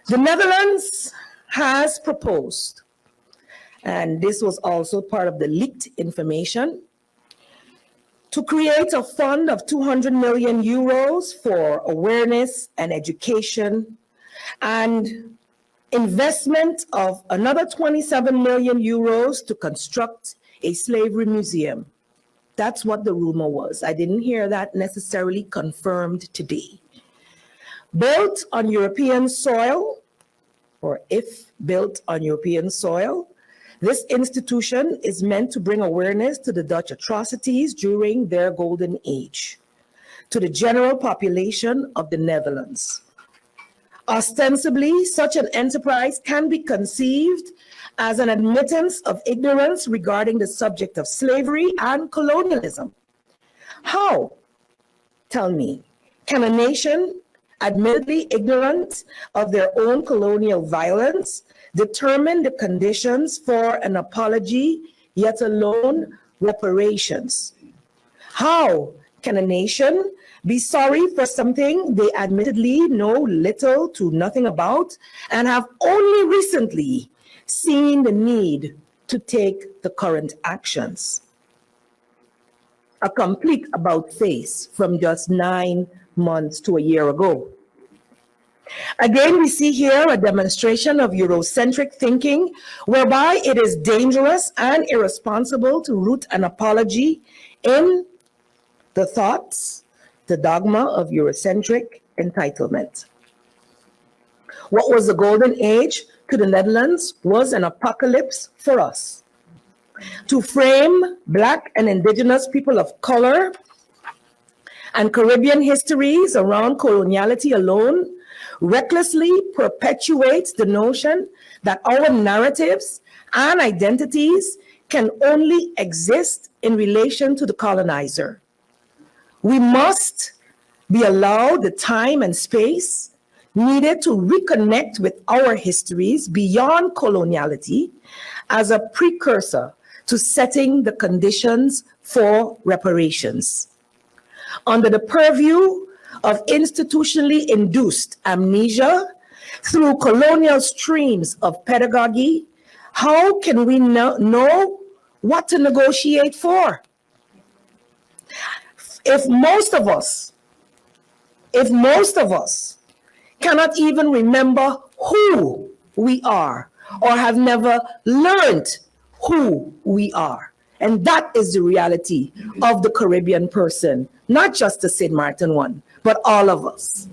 The Netherlands has proposed, and this was also part of the leaked information, to create a fund of 200 million euros for awareness and education, and investment of another 27 million euros to construct a slavery museum. That's what the rumor was. I didn't hear that necessarily confirmed today. Built on European soil, or if built on European soil, this institution is meant to bring awareness to the Dutch atrocities during their golden age, to the general population of the Netherlands. Ostensibly, such an enterprise can be conceived as an admittance of ignorance regarding the subject of slavery and colonialism. How, tell me, can a nation admittedly ignorant of their own colonial violence determine the conditions for an apology, yet alone reparations? How can a nation be sorry for something they admittedly know little to nothing about and have only recently seen the need to take the current actions? A complete about-face from just 9 months to a year ago. Again, we see here a demonstration of Eurocentric thinking, whereby it is dangerous and irresponsible to root an apology in the thoughts, the dogma of Eurocentric entitlement. What was the golden age to the Netherlands was an apocalypse for us. To frame Black and Indigenous people of color and Caribbean histories around coloniality alone recklessly perpetuates the notion that our narratives and identities can only exist in relation to the colonizer. We must be allowed the time and space needed to reconnect with our histories beyond coloniality as a precursor to setting the conditions for reparations. Under the purview of institutionally induced amnesia through colonial streams of pedagogy, how can we know what to negotiate for? If most of us cannot even remember who we are or have never learned who we are. And that is the reality of the Caribbean person, not just the St. Martin one, but all of us.